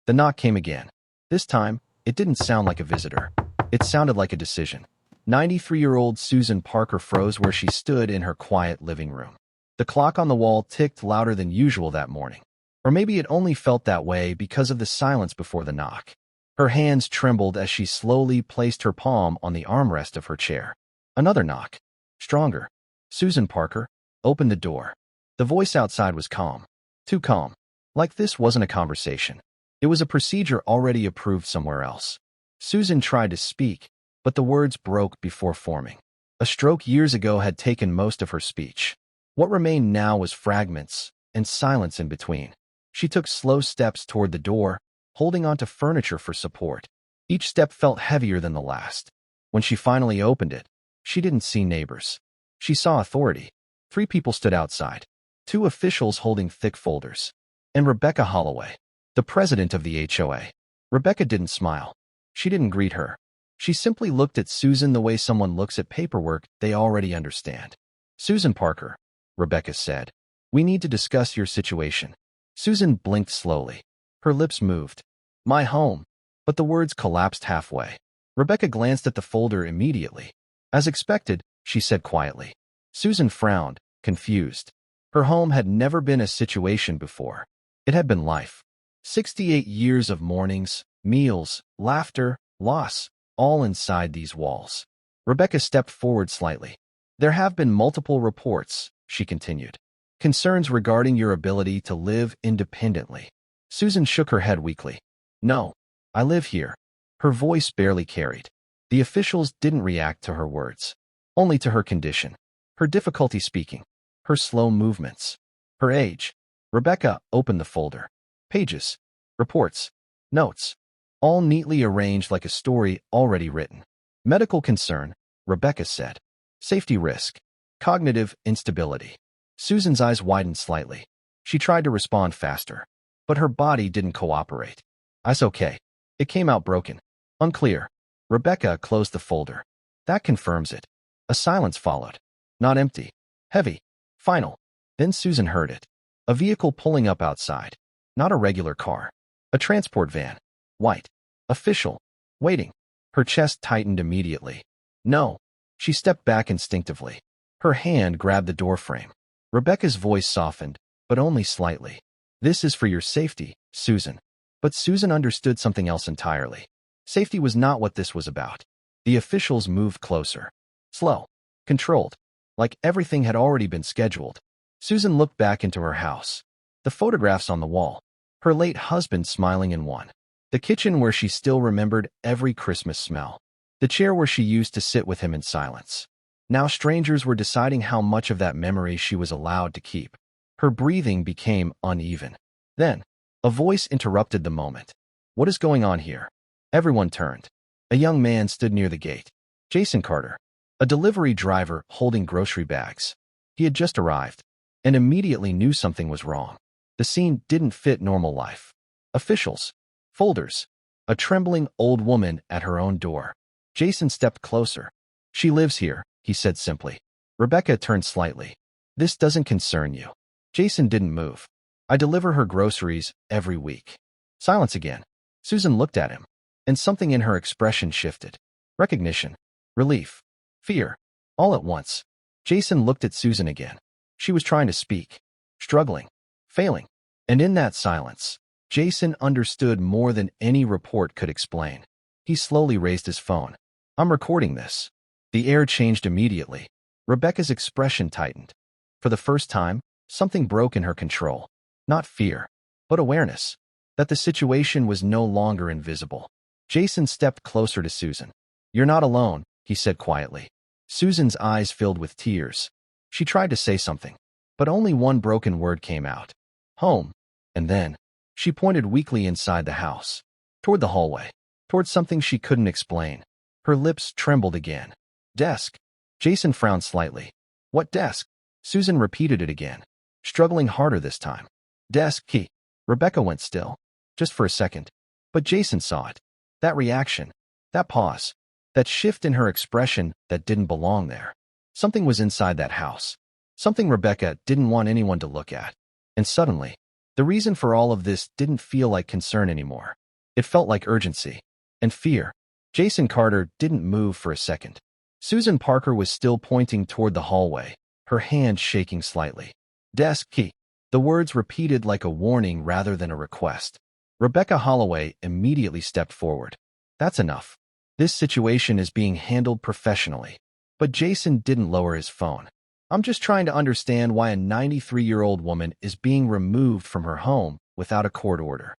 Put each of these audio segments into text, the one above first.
The knock came again. This time, it didn't sound like a visitor. It sounded like a decision. 93-year-old Susan Parker froze where she stood in her quiet living room. The clock on the wall ticked louder than usual that morning. Or maybe it only felt that way because of the silence before the knock. Her hands trembled as she slowly placed her palm on the armrest of her chair. Another knock. Stronger. Susan Parker, open the door. The voice outside was calm. Too calm. Like this wasn't a conversation. It was a procedure already approved somewhere else. Susan tried to speak, but the words broke before forming. A stroke years ago had taken most of her speech. What remained now was fragments and silence in between. She took slow steps toward the door, holding onto furniture for support. Each step felt heavier than the last. When she finally opened it, she didn't see neighbors. She saw authority. 3 people stood outside. 2 officials holding thick folders. And Rebecca Holloway, the president of the HOA. Rebecca didn't smile. She didn't greet her. She simply looked at Susan the way someone looks at paperwork they already understand. Susan Parker, Rebecca said, we need to discuss your situation. Susan blinked slowly. Her lips moved. My home. But the words collapsed halfway. Rebecca glanced at the folder immediately. As expected, she said quietly. Susan frowned, confused. Her home had never been a situation before. It had been life. 68 years of mornings, meals, laughter, loss, all inside these walls. Rebecca stepped forward slightly. There have been multiple reports, she continued. Concerns regarding your ability to live independently. Susan shook her head weakly. No, I live here. Her voice barely carried. The officials didn't react to her words, only to her condition, her difficulty speaking, her slow movements, her age. Rebecca opened the folder. Pages, reports, notes, all neatly arranged like a story already written. Medical concern, Rebecca said. Safety risk, cognitive instability. Susan's eyes widened slightly. She tried to respond faster, but her body didn't cooperate. I's okay. It came out broken. Unclear. Rebecca closed the folder. That confirms it. A silence followed. Not empty. Heavy. Final. Then Susan heard it. A vehicle pulling up outside. Not a regular car. A transport van. White. Official. Waiting. Her chest tightened immediately. No. She stepped back instinctively. Her hand grabbed the doorframe. Rebecca's voice softened, but only slightly. This is for your safety, Susan. But Susan understood something else entirely. Safety was not what this was about. The officials moved closer. Slow. Controlled. Like everything had already been scheduled. Susan looked back into her house. The photographs on the wall. Her late husband smiling in one. The kitchen where she still remembered every Christmas smell. The chair where she used to sit with him in silence. Now strangers were deciding how much of that memory she was allowed to keep. Her breathing became uneven. Then, a voice interrupted the moment. What is going on here? Everyone turned. A young man stood near the gate. Jason Carter, a delivery driver holding grocery bags. He had just arrived, and immediately knew something was wrong. The scene didn't fit normal life. Officials. Folders. A trembling old woman at her own door. Jason stepped closer. She lives here, he said simply. Rebecca turned slightly. This doesn't concern you. Jason didn't move. I deliver her groceries every week. Silence again. Susan looked at him, and something in her expression shifted. Recognition. Relief. Fear. All at once. Jason looked at Susan again. She was trying to speak. Struggling. Failing. And in that silence, Jason understood more than any report could explain. He slowly raised his phone. I'm recording this. The air changed immediately. Rebecca's expression tightened. For the first time, something broke in her control. Not fear, but awareness. That the situation was no longer invisible. Jason stepped closer to Susan. You're not alone, he said quietly. Susan's eyes filled with tears. She tried to say something, but only one broken word came out. Home. And then, she pointed weakly inside the house. Toward the hallway. Toward something she couldn't explain. Her lips trembled again. Desk. Jason frowned slightly. What desk? Susan repeated it again, struggling harder this time. Desk key. Rebecca went still. Just for a second. But Jason saw it. That reaction. That pause. That shift in her expression that didn't belong there. Something was inside that house. Something Rebecca didn't want anyone to look at. And suddenly, The reason for all of this didn't feel like concern anymore. It felt like urgency and fear. Jason Carter didn't move for a second. Susan Parker was still pointing toward the hallway, her hand shaking slightly. Desk key. The words repeated like a warning rather than a request. Rebecca Holloway immediately stepped forward. That's enough. This situation is being handled professionally. But Jason didn't lower his phone. I'm just trying to understand why a 93-year-old woman is being removed from her home without a court order.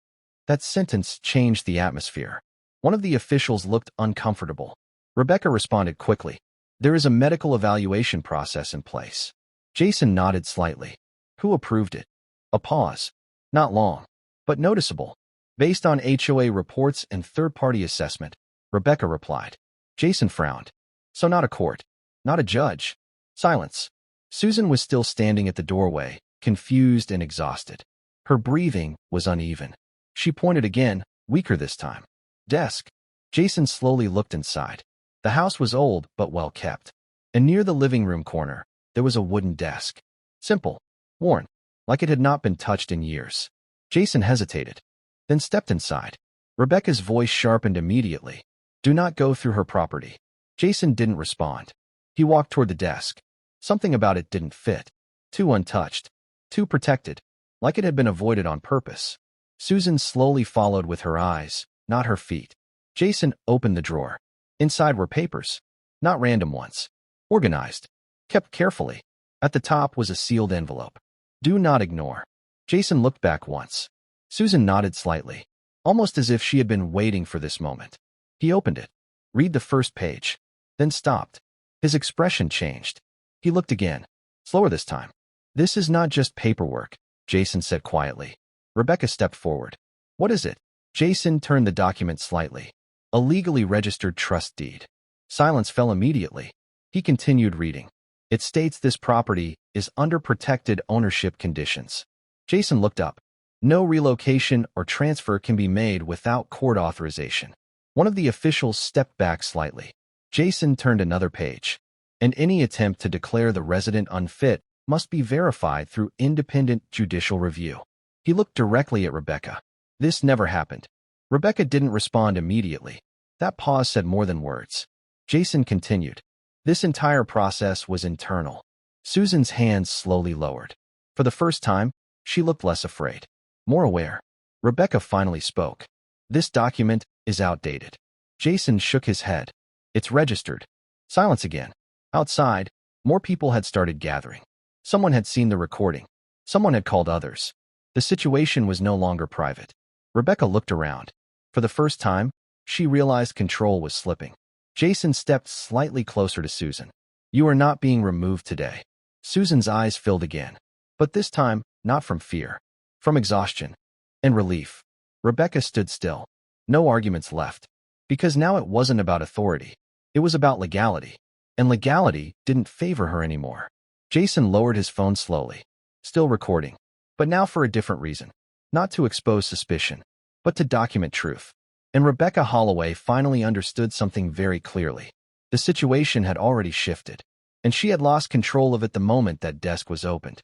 That sentence changed the atmosphere. One of the officials looked uncomfortable. Rebecca responded quickly. There is a medical evaluation process in place. Jason nodded slightly. Who approved it? A pause. Not long, but noticeable. Based on HOA reports and third-party assessment, Rebecca replied. Jason frowned. So not a court. Not a judge. Silence. Susan was still standing at the doorway, confused and exhausted. Her breathing was uneven. She pointed again, weaker this time. Desk. Jason slowly looked inside. The house was old but well kept. And near the living room corner, there was a wooden desk. Simple. Worn. Like it had not been touched in years. Jason hesitated, then stepped inside. Rebecca's voice sharpened immediately. Do not go through her property. Jason didn't respond. He walked toward the desk. Something about it didn't fit. Too untouched. Too protected. Like it had been avoided on purpose. Susan slowly followed with her eyes, not her feet. Jason opened the drawer. Inside were papers. Not random ones. Organized. Kept carefully. At the top was a sealed envelope. Do not ignore. Jason looked back once. Susan nodded slightly, almost as if she had been waiting for this moment. He opened it. Read the first page. Then stopped. His expression changed. He looked again. Slower this time. This is not just paperwork, Jason said quietly. Rebecca stepped forward. What is it? Jason turned the document slightly. A legally registered trust deed. Silence fell immediately. He continued reading. It states this property is under protected ownership conditions. Jason looked up. No relocation or transfer can be made without court authorization. One of the officials stepped back slightly. Jason turned another page. And any attempt to declare the resident unfit must be verified through independent judicial review. He looked directly at Rebecca. This never happened. Rebecca didn't respond immediately. That pause said more than words. Jason continued. This entire process was internal. Susan's hands slowly lowered. For the first time, she looked less afraid, more aware. Rebecca finally spoke. This document is outdated. Jason shook his head. It's registered. Silence again. Outside, more people had started gathering. Someone had seen the recording. Someone had called others. The situation was no longer private. Rebecca looked around. For the first time, she realized control was slipping. Jason stepped slightly closer to Susan. You are not being removed today. Susan's eyes filled again. But this time, not from fear. From exhaustion. And relief. Rebecca stood still. No arguments left. Because now it wasn't about authority. It was about legality. And legality didn't favor her anymore. Jason lowered his phone slowly. Still recording. But now for a different reason. Not to expose suspicion, but to document truth. And Rebecca Holloway finally understood something very clearly. The situation had already shifted, and she had lost control of it the moment that desk was opened.